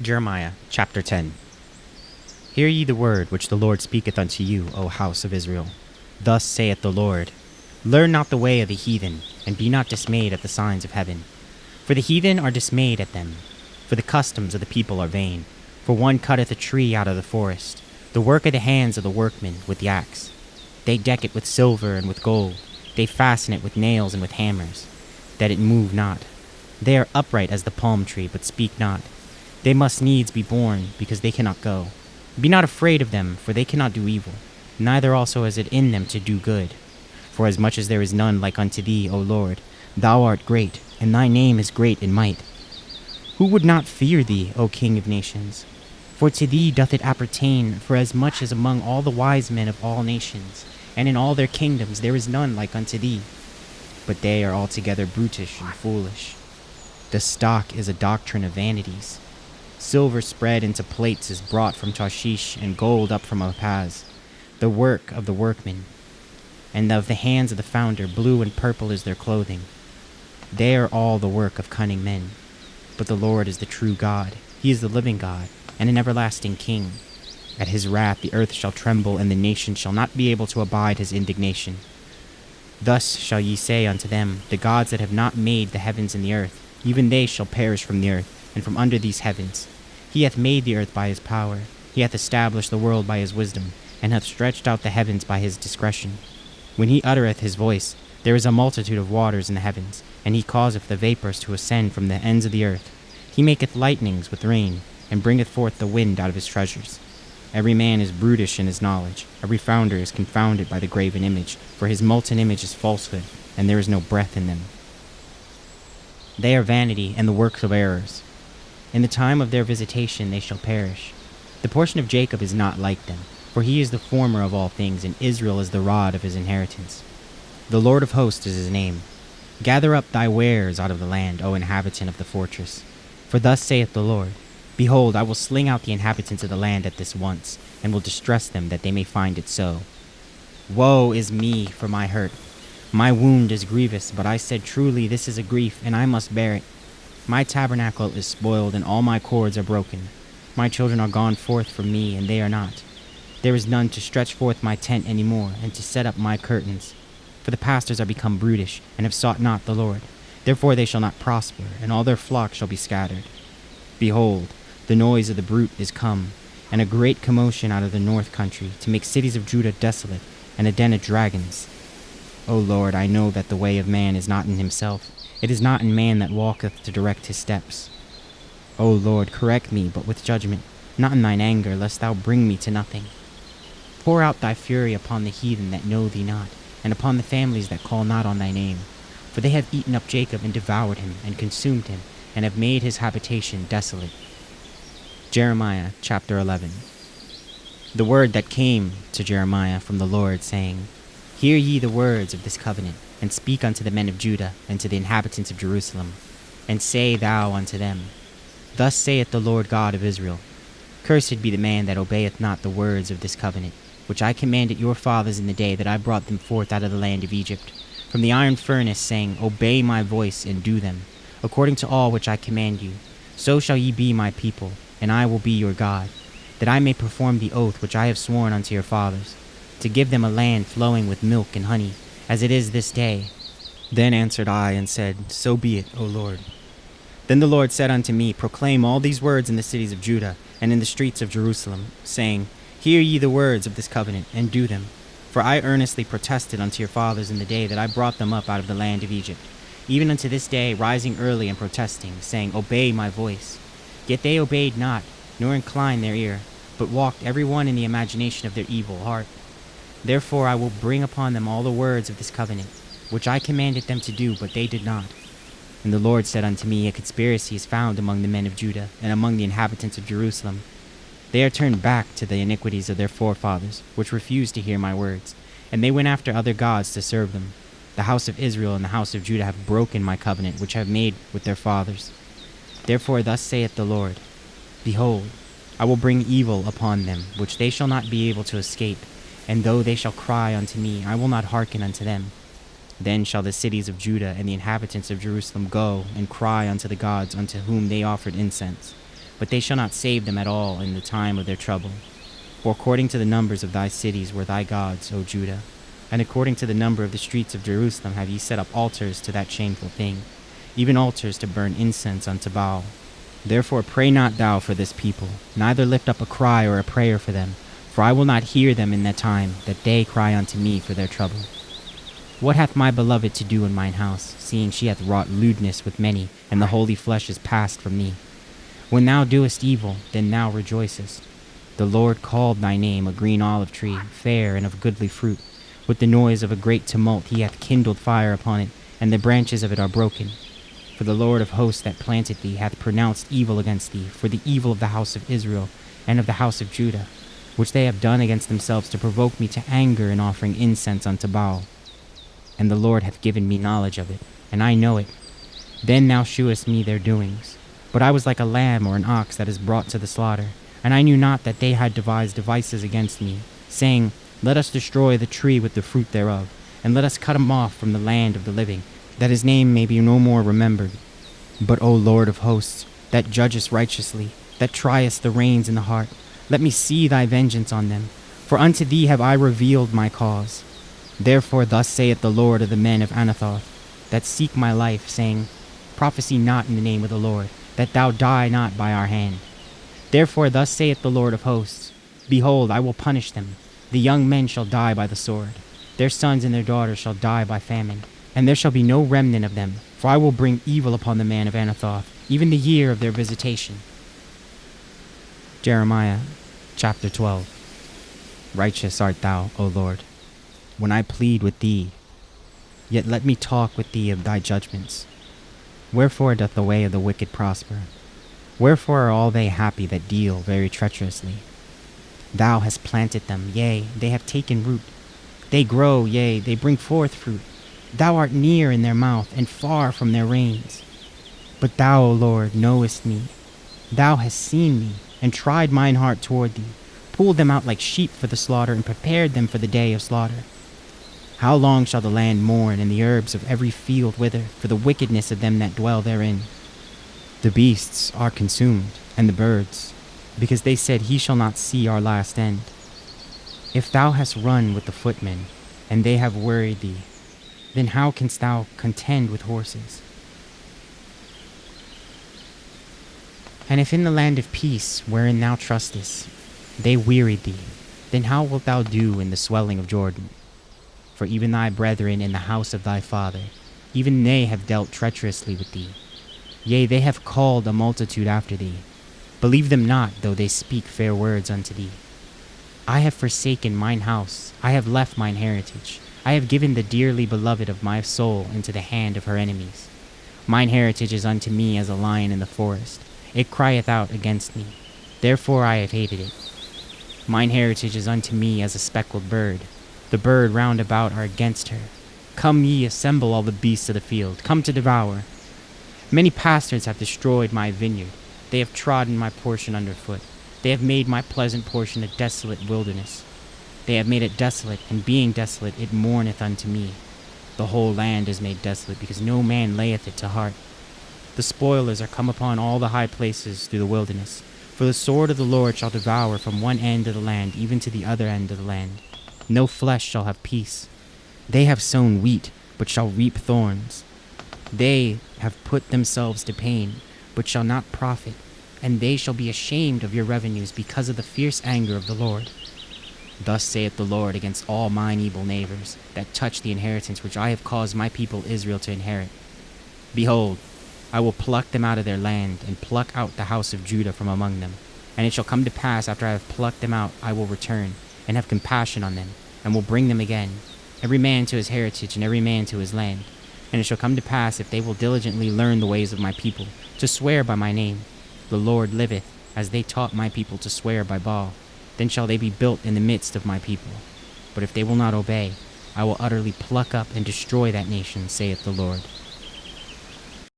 Jeremiah chapter 10. Hear ye the word which the Lord speaketh unto you, O house of Israel. Thus saith the Lord, Learn not the way of the heathen, and be not dismayed at the signs of heaven. For the heathen are dismayed at them, for the customs of the people are vain. For one cutteth a tree out of the forest, the work of the hands of the workmen with the axe. They deck it with silver and with gold, they fasten it with nails and with hammers, that it move not. They are upright as the palm tree, but speak not. They must needs be born, because they cannot go. Be not afraid of them, for they cannot do evil, neither also is it in them to do good. For as much as there is none like unto thee, O Lord, thou art great, and thy name is great in might. Who would not fear thee, O King of nations? For to thee doth it appertain, for as much as among all the wise men of all nations, and in all their kingdoms there is none like unto thee. But they are altogether brutish and foolish. The stock is a doctrine of vanities. Silver spread into plates is brought from Tarshish, and gold up from Upaz, the work of the workmen, and of the hands of the founder. Blue and purple is their clothing. They are all the work of cunning men. But the Lord is the true God. He is the living God, and an everlasting King. At his wrath the earth shall tremble, and the nations shall not be able to abide his indignation. Thus shall ye say unto them, The gods that have not made the heavens and the earth, even they shall perish from the earth, and from under these heavens. He hath made the earth by his power, he hath established the world by his wisdom, and hath stretched out the heavens by his discretion. When he uttereth his voice, there is a multitude of waters in the heavens, and he causeth the vapors to ascend from the ends of the earth. He maketh lightnings with rain, and bringeth forth the wind out of his treasures. Every man is brutish in his knowledge, every founder is confounded by the graven image, for his molten image is falsehood, and there is no breath in them. They are vanity and the works of errors. In the time of their visitation they shall perish. The portion of Jacob is not like them, for he is the former of all things, and Israel is the rod of his inheritance. The Lord of hosts is his name. Gather up thy wares out of the land, O inhabitant of the fortress. For thus saith the Lord, Behold, I will sling out the inhabitants of the land at this once, and will distress them that they may find it so. Woe is me for my hurt! My wound is grievous, but I said, Truly this is a grief, and I must bear it. My tabernacle is spoiled, and all my cords are broken. My children are gone forth from me, and they are not. There is none to stretch forth my tent any more, and to set up my curtains. For the pastors are become brutish, and have sought not the Lord. Therefore they shall not prosper, and all their flock shall be scattered. Behold, the noise of the brute is come, and a great commotion out of the north country, to make cities of Judah desolate, and a den of dragons. O Lord, I know that the way of man is not in himself. It is not in man that walketh to direct his steps. O Lord, correct me, but with judgment, not in thine anger, lest thou bring me to nothing. Pour out thy fury upon the heathen that know thee not, and upon the families that call not on thy name. For they have eaten up Jacob, and devoured him, and consumed him, and have made his habitation desolate. Jeremiah chapter 11. The word that came to Jeremiah from the Lord, saying, Hear ye the words of this covenant, and speak unto the men of Judah, and to the inhabitants of Jerusalem, and say thou unto them, Thus saith the Lord God of Israel, Cursed be the man that obeyeth not the words of this covenant, which I commanded your fathers in the day that I brought them forth out of the land of Egypt, from the iron furnace, saying, Obey my voice, and do them, according to all which I command you. So shall ye be my people, and I will be your God, that I may perform the oath which I have sworn unto your fathers, to give them a land flowing with milk and honey, as it is this day. Then answered I, and said, So be it, O Lord. Then the Lord said unto me, Proclaim all these words in the cities of Judah, and in the streets of Jerusalem, saying, Hear ye the words of this covenant, and do them. For I earnestly protested unto your fathers in the day that I brought them up out of the land of Egypt, even unto this day, rising early and protesting, saying, Obey my voice. Yet they obeyed not, nor inclined their ear, but walked every one in the imagination of their evil heart. Therefore I will bring upon them all the words of this covenant, which I commanded them to do, but they did not. And the Lord said unto me, A conspiracy is found among the men of Judah, and among the inhabitants of Jerusalem. They are turned back to the iniquities of their forefathers, which refused to hear my words, and they went after other gods to serve them. The house of Israel and the house of Judah have broken my covenant, which I have made with their fathers. Therefore thus saith the Lord, Behold, I will bring evil upon them, which they shall not be able to escape, and though they shall cry unto me, I will not hearken unto them. Then shall the cities of Judah and the inhabitants of Jerusalem go and cry unto the gods unto whom they offered incense, but they shall not save them at all in the time of their trouble. For according to the numbers of thy cities were thy gods, O Judah, and according to the number of the streets of Jerusalem have ye set up altars to that shameful thing, even altars to burn incense unto Baal. Therefore pray not thou for this people, neither lift up a cry or a prayer for them, for I will not hear them in that time that they cry unto me for their trouble. What hath my beloved to do in mine house, seeing she hath wrought lewdness with many, and the holy flesh is passed from me? When thou doest evil, then thou rejoicest. The Lord called thy name a green olive tree, fair and of goodly fruit. With the noise of a great tumult he hath kindled fire upon it, and the branches of it are broken. For the Lord of hosts that planted thee hath pronounced evil against thee, for the evil of the house of Israel and of the house of Judah, which they have done against themselves to provoke me to anger in offering incense unto Baal. And the Lord hath given me knowledge of it, and I know it. Then thou shewest me their doings. But I was like a lamb or an ox that is brought to the slaughter, and I knew not that they had devised devices against me, saying, Let us destroy the tree with the fruit thereof, and let us cut him off from the land of the living, that his name may be no more remembered. But, O Lord of hosts, that judgest righteously, that triest the reins in the heart, let me see thy vengeance on them, for unto thee have I revealed my cause. Therefore thus saith the Lord of the men of Anathoth, that seek my life, saying, Prophesy not in the name of the Lord, that thou die not by our hand. Therefore thus saith the Lord of hosts, Behold, I will punish them. The young men shall die by the sword. Their sons and their daughters shall die by famine. And there shall be no remnant of them, for I will bring evil upon the man of Anathoth, even the year of their visitation. Jeremiah chapter 12. Righteous art thou, O Lord, when I plead with thee. Yet let me talk with thee of thy judgments. Wherefore doth the way of the wicked prosper? Wherefore are all they happy that deal very treacherously? Thou hast planted them, yea, they have taken root. They grow, yea, they bring forth fruit. Thou art near in their mouth, and far from their reins. But thou, O Lord, knowest me. Thou hast seen me, and tried mine heart toward thee, pulled them out like sheep for the slaughter, and prepared them for the day of slaughter. How long shall the land mourn, and the herbs of every field wither, for the wickedness of them that dwell therein? The beasts are consumed, and the birds, because they said, He shall not see our last end. If thou hast run with the footmen, and they have worried thee, then how canst thou contend with horses? And if in the land of peace, wherein thou trustest, they wearied thee, then how wilt thou do in the swelling of Jordan? For even thy brethren in the house of thy father, even they have dealt treacherously with thee. Yea, they have called a multitude after thee. Believe them not, though they speak fair words unto thee. I have forsaken mine house, I have left mine heritage. I have given the dearly beloved of my soul into the hand of her enemies. Mine heritage is unto me as a lion in the forest. It crieth out against me. Therefore I have hated it. Mine heritage is unto me as a speckled bird. The bird round about are against her. Come ye, assemble all the beasts of the field. Come to devour. Many pastors have destroyed my vineyard. They have trodden my portion underfoot. They have made my pleasant portion a desolate wilderness. They have made it desolate, and being desolate, it mourneth unto me. The whole land is made desolate, because no man layeth it to heart. The spoilers are come upon all the high places through the wilderness. For the sword of the Lord shall devour from one end of the land even to the other end of the land. No flesh shall have peace. They have sown wheat, but shall reap thorns. They have put themselves to pain, but shall not profit. And they shall be ashamed of your revenues because of the fierce anger of the Lord. Thus saith the Lord against all mine evil neighbors, that touch the inheritance which I have caused my people Israel to inherit. Behold, I will pluck them out of their land, and pluck out the house of Judah from among them. And it shall come to pass, after I have plucked them out, I will return, and have compassion on them, and will bring them again, every man to his heritage, and every man to his land. And it shall come to pass, if they will diligently learn the ways of my people, to swear by my name, the Lord liveth, as they taught my people to swear by Baal, then shall they be built in the midst of my people. But if they will not obey, I will utterly pluck up and destroy that nation, saith the Lord.